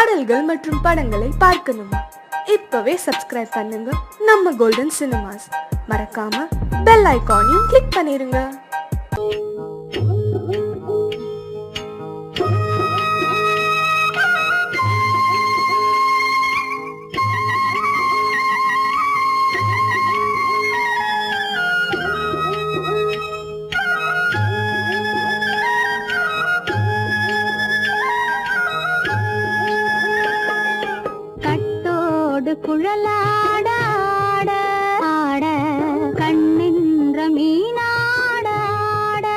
பாடல்கள் மற்றும் படங்களை பார்க்கணுமா? இப்பவே சப்ஸ்கிரைப் பண்ணுங்க நம்ம கோல்டன் சினிமாஸ். மறக்காம பெல் ஐகானையும் கிளிக் பண்ணிருங்க. குழலாட ஆட ஆட கண்ணின்ற மீனாட ஆட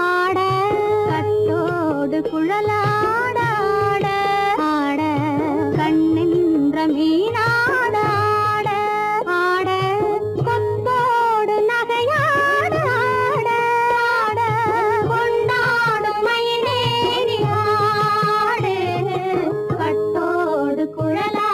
ஆட கட்டோடு குழலாட ஆட ஆட கண்ணின்ற மீனாட ஆட ஆட கொத்தோடு நகையாட ஆட ஆட கொண்டாடும் மயிலேறி ஆடு கட்டோடு குழலாட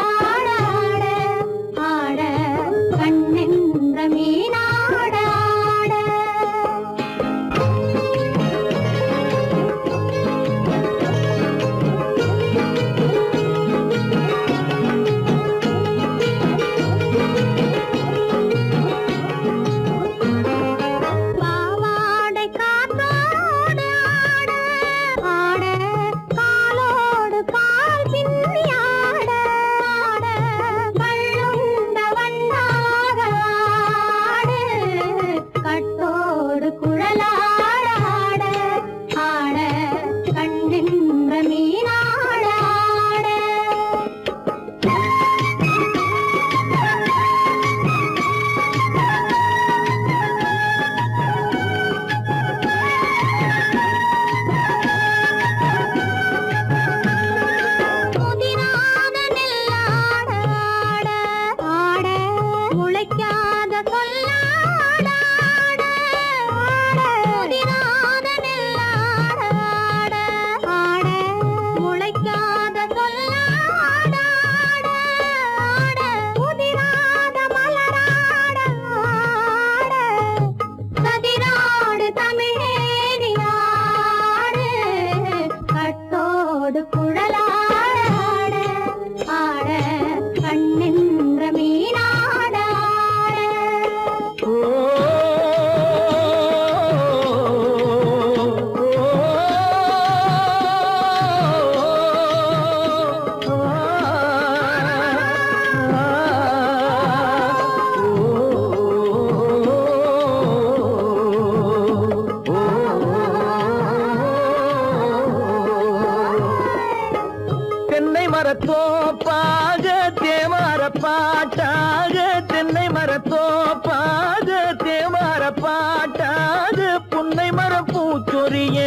மரத்தோப்பாக தேவார பாட்டாக தென்னை மரத்தோப்பாக தேவார பாட்டாக புன்னை மரம் பூச்சொரிய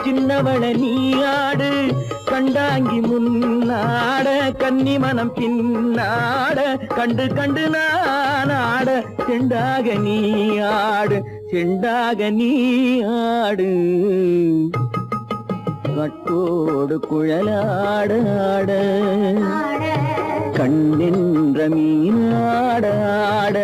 சின்னவள நீயாடு கண்டாங்கி முன்னாட கன்னி மனம் பின்னாட கண்டு கண்டு நானாட செண்டாக நீயாடு செண்டாக நீயாடு கட்டோடு குழலாட ஆட கண்ணின்ற மீனாட ஆட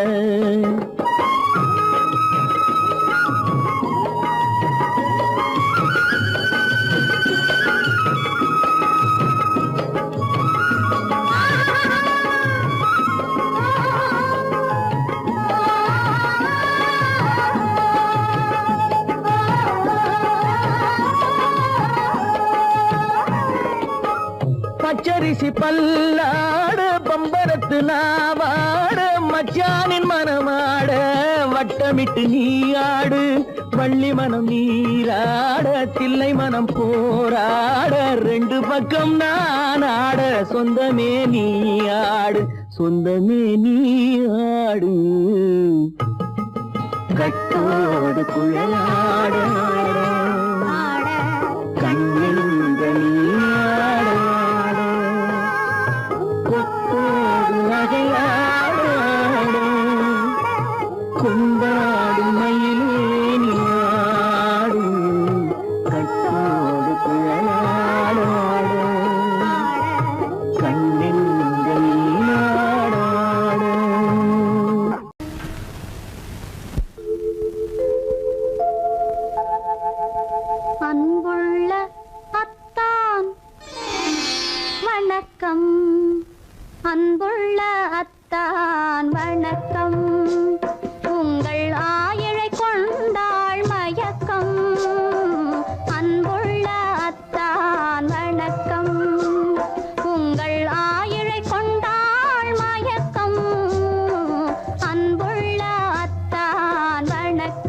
பச்சரிசி பல்லாட பம்பரத்து நாவாட மச்சானின் மனமாட வட்டமிட்டு நீயாடு வள்ளி மனம் நீராட தில்லை மனம் போராட ரெண்டு பக்கம் நான் ஆட சொந்தமே நீயாடு சொந்தமே நீயாடு கட்டோடு குழலாட கண்ணின்ற நீயாட கொண்டாடு மயிலேனி ஆடு கட்டோடு குழலாட கண்ணின்ற நீயாட வணக்கம் அன்புள்ள அத்தான் வணக்கம் உங்கள் ஆயிழை கொண்டாள் மயக்கம் அன்புள்ள அத்தான் வணக்கம் உங்கள் ஆயிழை கொண்டாள் மயக்கம் அன்புள்ள அத்தான் வணக்கம்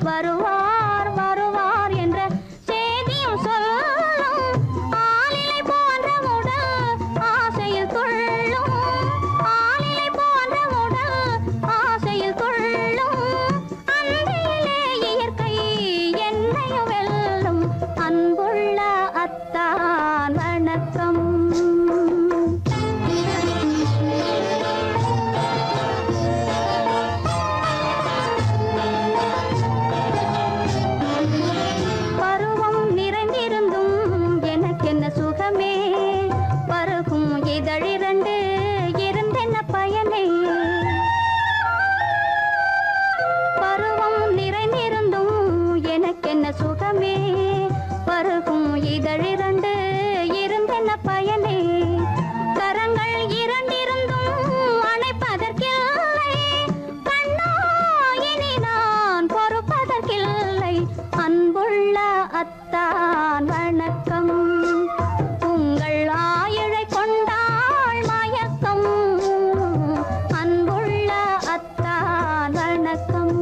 வருவார் வருவார் என்ற செய்தியும் சொல்லும் ஆளிலை போன்ற உடல் ஆசையில் துள்ளும் ஆளிலை போன்ற உடல் ஆசையில் துள்ளும் அன்பிலே இயற்கை என்னையும் வெல்லும் அன்புள்ள அத்தான் வணக்கம் சுகமே பருகும் இதழிரண்டு இருந்தென்ன பயனே பருவம் நிறைந்திருந்தும் எனக்கென்ன சுகமே பருகும் இதழிரண்டு இருந்தென்ன பயனே கரங்கள் இரண்டிருந்தும் அணைப்பதற்கில்லை கண்ணா இனி நான் பொறுப்பதற்கில்லை அன்புள்ள அத்தான் வணக்கம் உங்கள் ஆயிழை கொண்டாள் மயக்கம் அன்புள்ள அத்தான் வணக்கம்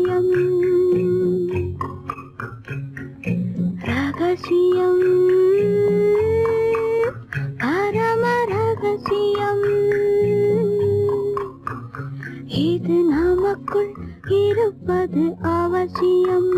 ரகசியம் ரகசியம் பரம ரகசியம் இது நமக்குள் இருப்பது அவசியம்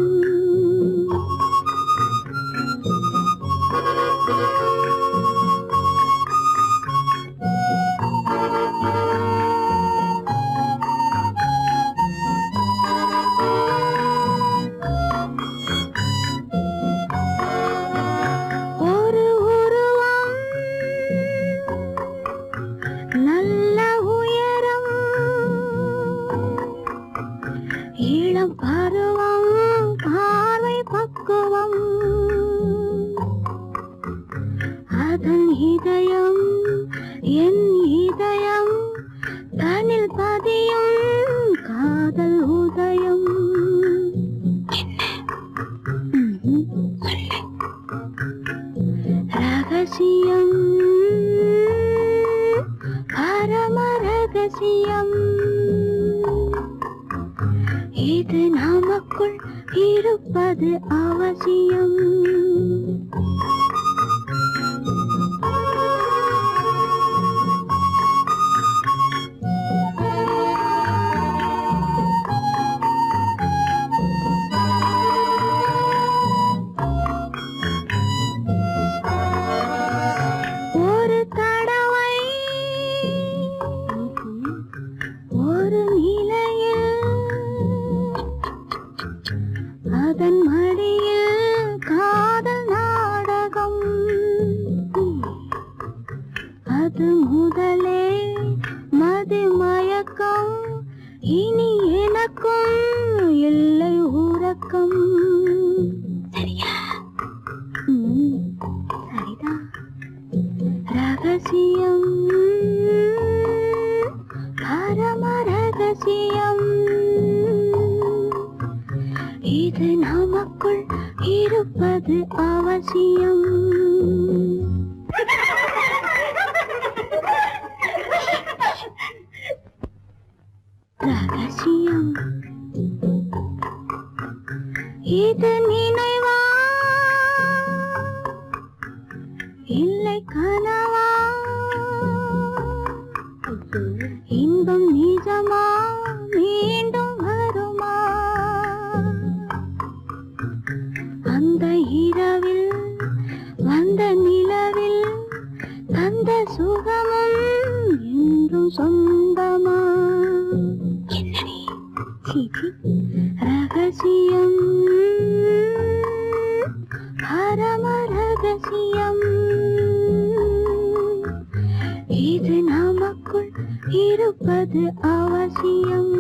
ஒரு உருவம் நல்ல உயரம் இளம் பருவம் பார்வை பக்குவம் அதன் இதயம் என் இதயம் தனில் பதியும் காதல் உதயம் ரகசியம் பரம ரகசியம் இது நமக்குள் இருப்பது அவசியம் ஒரு தடவை ஒரு நிலையில் அதன் மடியில் காதல் நாடகம் அது முதலே மதிமயக்கம் இனி எனக்கும் இல்லை உறக்கம் சரியா சரிதான் ரகசியம் பரம ரகசியம் இது நமக்குள் இருப்பது அவசியம் ரகசியம் இது நினைவா இல்லை கனவா இன்பம் நிஜமா மீண்டும் வருமா அந்த இரவில் வந்த நிலவில் தந்த சுகமும் என்றும் சொந்தமா என்னடி சீச்சி ரகசியம் பரம ரகசியம் இது நமக்குள் இருப்பது அவசியம்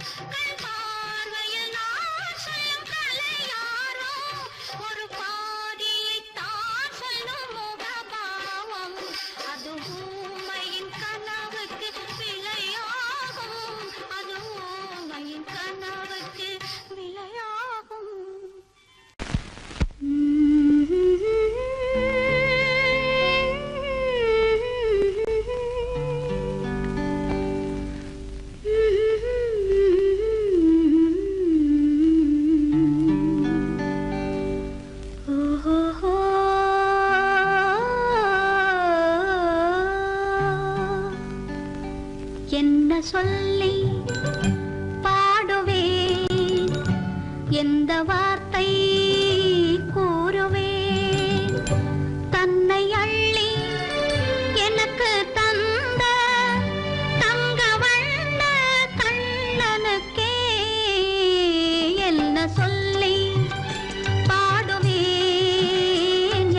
கண் பார்வையில் நான் சொல்லும் கலையாரோ ஒரு பாதியை தான் சொல்லும் முகபாவம் அது ஊமையின் கனவுக்கு விளையாகும் அது ஊமையின் கனவுக்கு விளையாகும் என்ன சொல்லி பாடுவேன் எந்த வார்த்தை கூறுவேன் தன்னை அள்ளி எனக்கு தந்த தங்க வண்ண கண்ணனுக்கே என்ன சொல்லி பாடுவேன்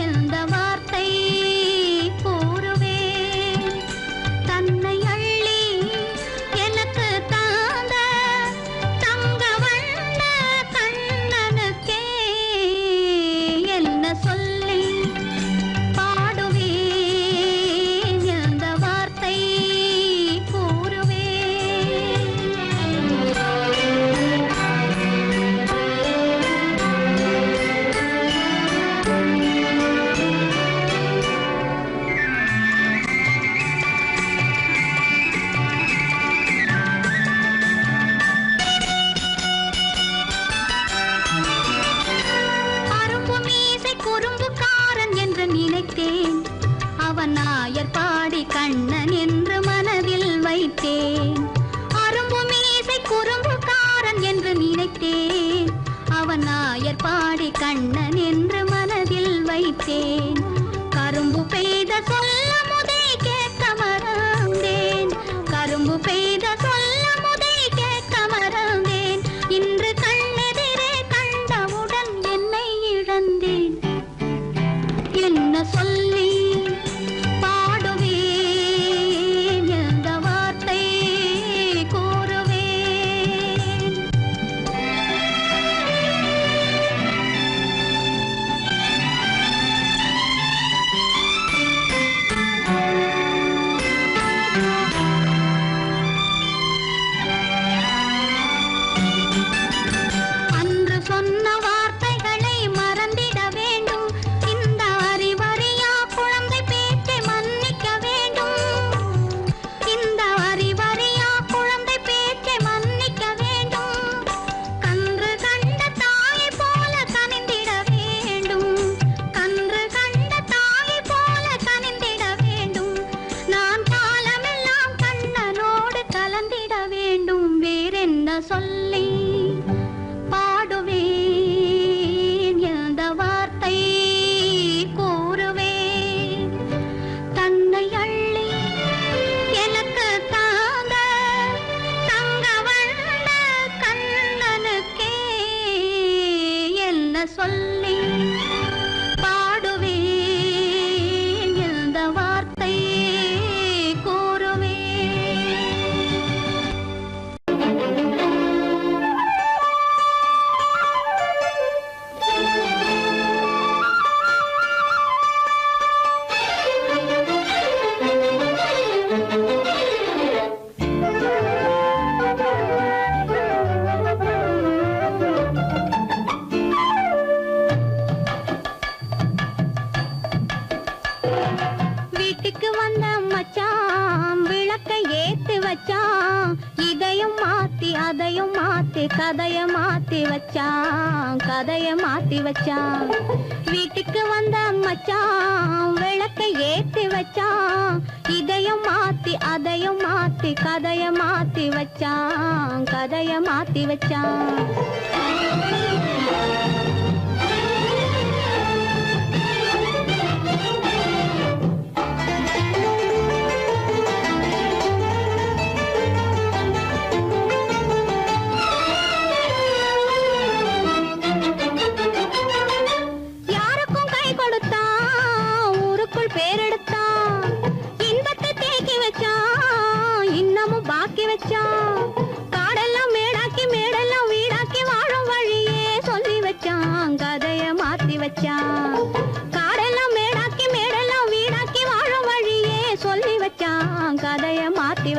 எந்த வார்த்தை கூறுவேன் தன்னை அள்ளி எனக்கு தந்த தங்க வண்ண கண்ணனுக்கே என்ன சொல்லி பாடுவேன் எந்த வார்த்தை அரும்பு மீசை குறும்புக்காரன் என்று நினைத்தேன் அவன் நாயர் பாடி கண்ணன் என்று மனதில் வைத்தேன் அரும்பு மீசை குறும்புக்காரன் என்று நினைத்தேன் அவன் நாயர் பாடி கண்ணன் என்று மனதில் வைத்தேன் கரும்பு பெய்த சொல்ல முதை கேட்க மறந்தேன் கரும்பு பெய்த சொல்ல முதை கேட்க மறந்தேன் இன்று கண்ணெதிரே கண்டவுடன் என்னை இழந்தேன் என்ன சொல்லி பாடுவேன் எந்த வார்த்தை கூறுவேன் அன்று சொன்ன வார்த்தைகளை மறந்திட வேண்டும் இந்த அறிவறியா குழந்தை பேச்சை மன்னிக்க வேண்டும் இந்த அறிவறியா குழந்தை பேச்சை மன்னிக்க வேண்டும் கன்று கண்ட தாயை போல கனிந்திட வேண்டும் கன்று கண்ட தாயை போல கனிந்திட வேண்டும் நான் காலமெல்லாம் கண்ணனோடு கலந்திட வேண்டும் வேறென்ன சொல்லி பாடுவேன் எந்த வார்த்தை கூறுவேன் தன்னை அள்ளி எனக்கு தாந்த தங்க வண்ண கண்ணனுக்கே என்ன சொல்லி பாடுவேன் எந்த வார்த்தை கூறுவேன் வீட்டுக்கு வந்த மச்சான் விளக்கை ஏத்தி வச்சான் இதையும் மாத்தி அதையும் மாத்தி கதைய மாத்தி வச்சான் கதைய மாத்தி வச்சான் வீட்டுக்கு வந்த மச்சான் விளக்கை ஏத்தி வச்சான் இதையும் மாத்தி அதையும் மாத்தி கதைய மாத்தி வச்சான் கதைய மாத்தி வச்சான் யாருக்கும் கை கொடுத்தான் ஊருக்குள் பேரெடுத்தான் இன்பத்தை தேக்கி வச்சான் இன்னமும் பாக்கி வச்சான் காடெல்லாம் மேடா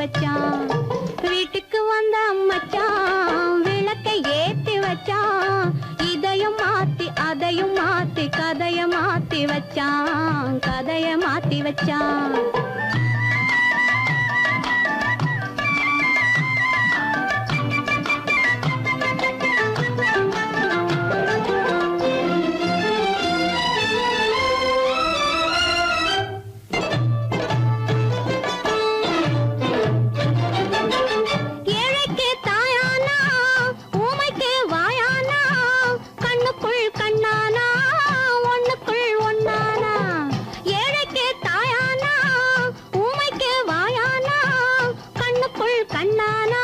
வச்சான் வீட்டுக்கு வந்த மச்சான் விளக்கை ஏத்தி வச்சான் இதையும் மாத்தி அதையும் மாத்தி கதைய மாத்தி வச்சான் கதைய மாத்தி வச்சான் கண்ணானா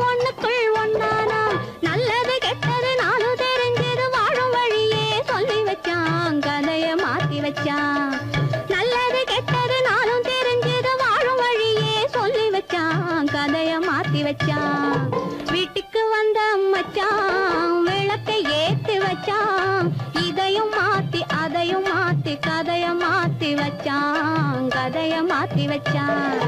ஒண்ணுக்குள் ஒண்ணானா நல்லது கெட்டது நானும் தெரிஞ்சது வாழும் வழியே சொல்லி வச்சான் கதைய மாத்தி வச்சான் நல்லது கெட்டது நானும் தெரிஞ்சது வாழும் வழியே சொல்லி வச்சான் கதைய மாத்தி வச்சான் வீட்டுக்கு வந்த மச்சான் விளக்கை ஏத்தி வச்சான் இதையும் மாத்தி அதையும் மாத்தி கதைய மாத்தி வச்சான் கதைய மாத்தி வச்சான்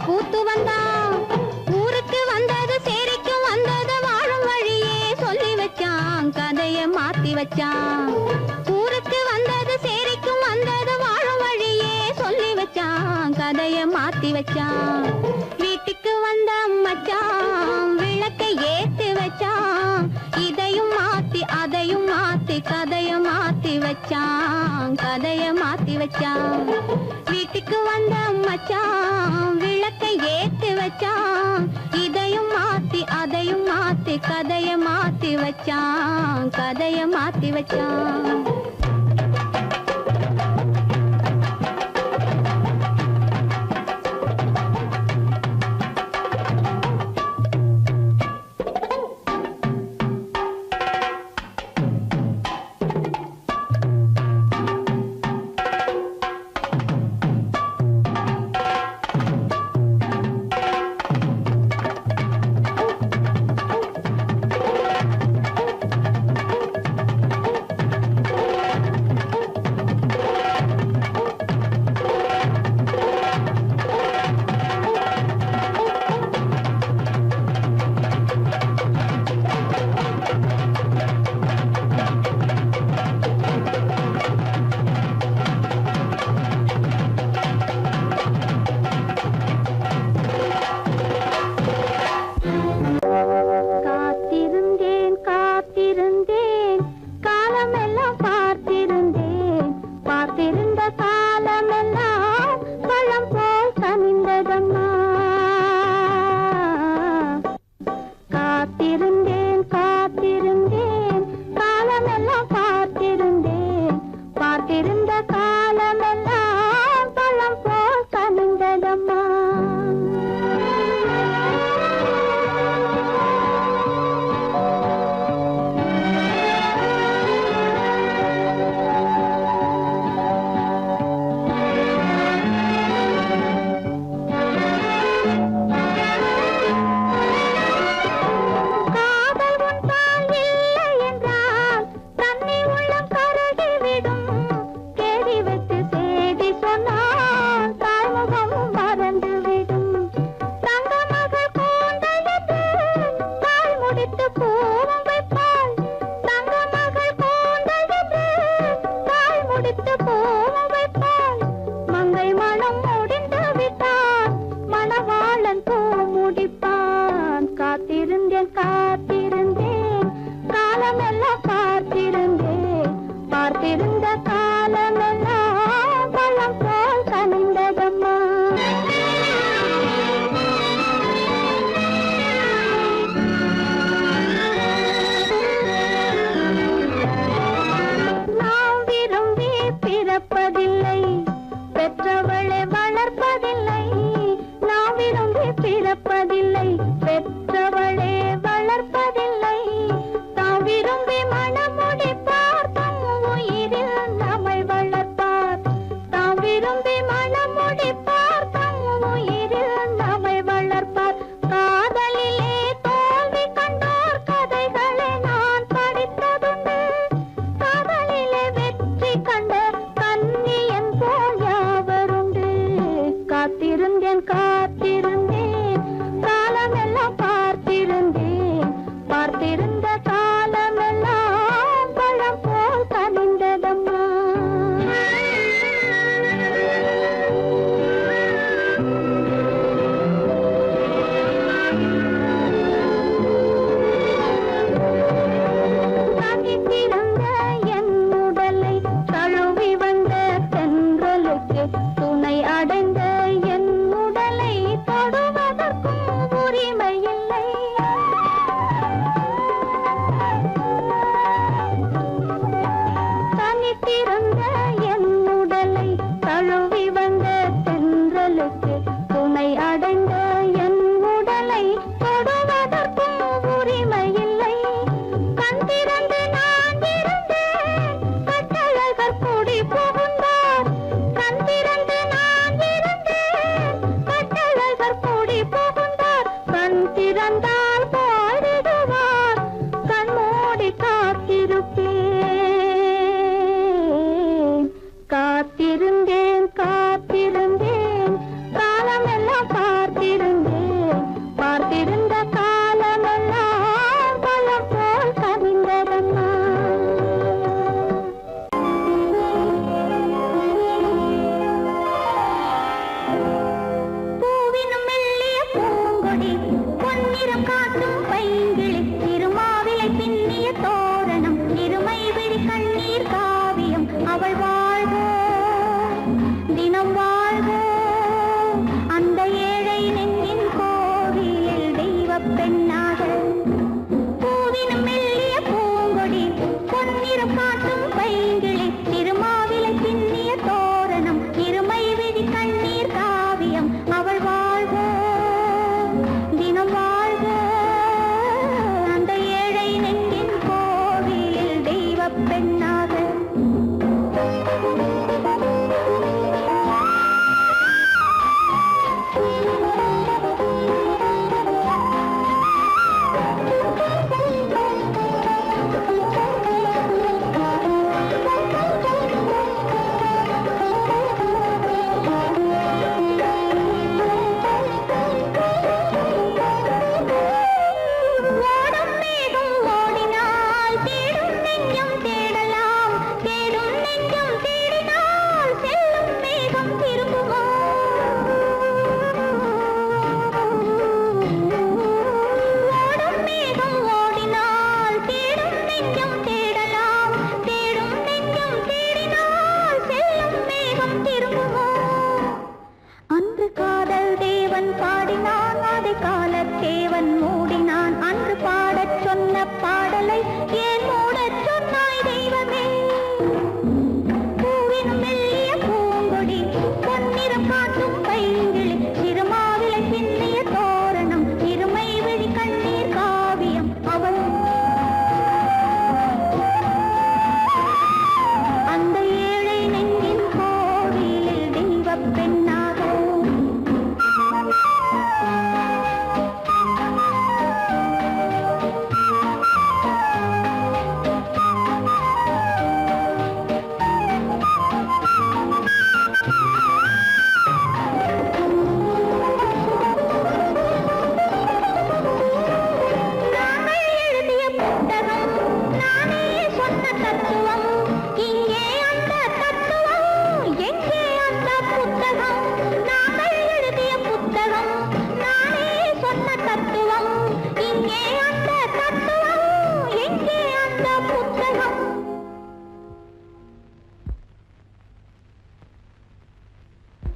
பூத்து வந்தான் ஊருக்கு வந்தது சேரிக்கும் வந்தது வாழும் வழியே சொல்லி வச்சான் கதைய மாத்தி வச்சான் ஊருக்கு வந்தது சேரிக்கும் வந்தது வாழும் வழியே சொல்லி வச்சான் கதைய மாத்தி வச்சான் வீட்டுக்கு வந்த மச்சான் விளக்கை ஏத்தி வச்சான் இதையும் மாத்தி அதையும் மாத்தி கதைய மாத்தி வச்சான் கதைய மாத்தி வச்சான் வீட்டுக்கு வந்த மச்சான் விளக்கை ஏத்தி வச்சான் இதையும் மாத்தி அதையும் மாத்தி கதைய மாத்தி வச்சான் கதைய மாத்தி வச்சான்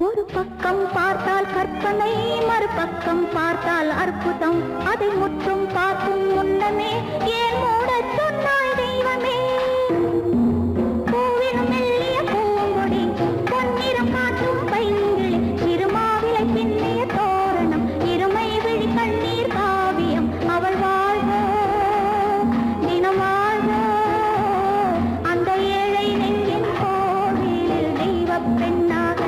ஒரு பக்கம் பார்த்தால் கற்பனை, மறுபக்கம் பார்த்தால் அற்புதம். அதை முற்றும் பார்க்கும் முன்னமே ஏன் மூடச் சொன்னாய் தெய்வமே? பூவினும் மெல்லிய பூங்கொடி, பொன்னிறம் காட்டும் பைங்கிளி, இருமாவிலை பின்னிய தோரணம், இருமை விழி கண்ணீர் காவியம். அவள் வாழ்க, தினம் வாழ்க, அந்த ஏழை நெஞ்சின் கோவிலில் தெய்வப் பெண்ணாக.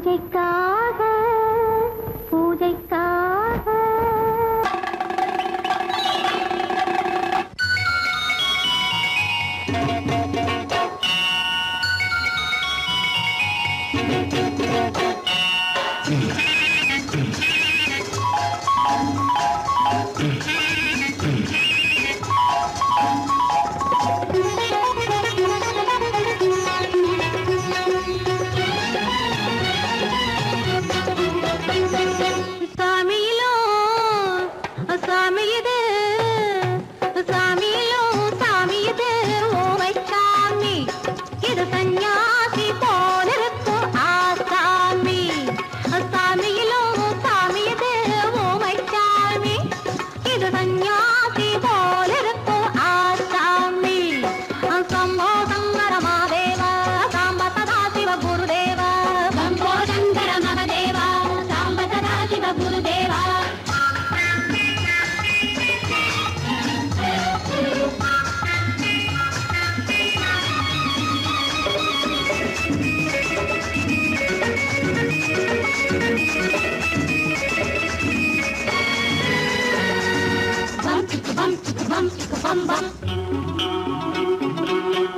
பூஜைக்காக பூஜைக்காக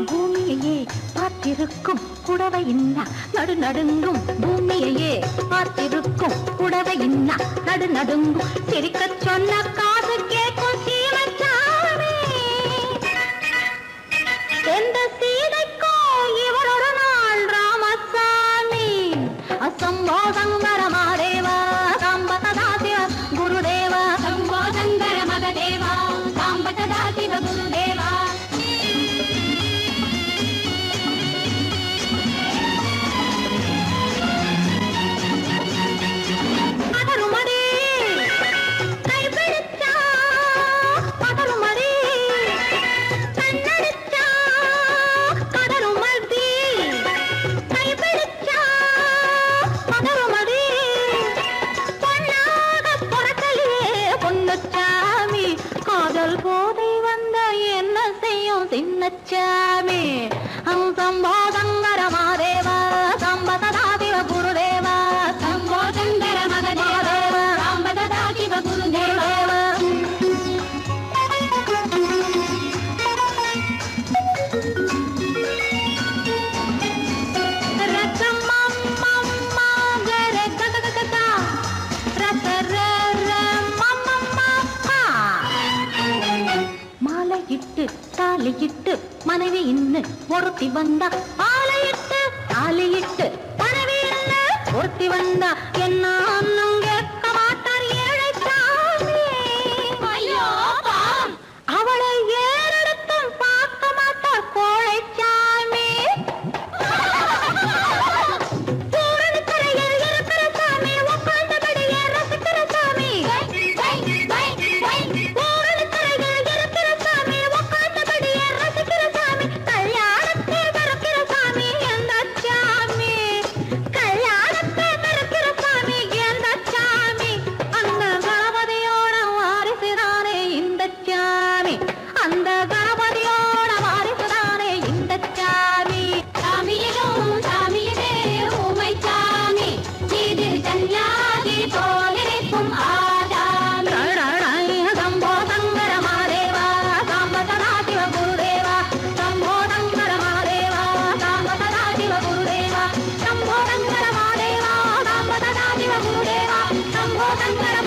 பூமியையே பார்த்திருக்கும் புடவை இன்னா நடு நடுங்கும் பூமியையே பார்த்திருக்கும் புடவை இன்னா நடு நடுங்கும் சிரிக்க சொன்ன காது கேட்கும் சீமச்சாமி எந்த சீதைக்கோ இவளொரு நாள் ராமசாமி அசம்போதங்கர மாதேவா சாம்பதா சிவ குருதேவா சம்போதங்கர மகதேவா சாம்பதா சிவ குருதேவா சின்னச்சாமி சம்போதங்கர மாதேவா சம்பதா சிவ குருதேவா சம்போதங்கர மகதேவா சம்பதா சிவ குருதேவா தாலியிட்டு மனைவி இன்னு ஒருத்தி வந்தா ஆலையிட்டு தாலியிட்டு மனைவி இன்னு ஒருத்தி வந்தா என்ன அண்ணம் கேட்க மாட்டார் ஏழைச்சாமி ஐயோ அவளை ஏறெடுத்தும் பார்க்க மாட்டார் கோழைச்சாமி சூரனுக்கரையில் இருக்கிற சாமி உட்கார்ந்தபடியே ரசிக்கிற சாமி Shambho Shankara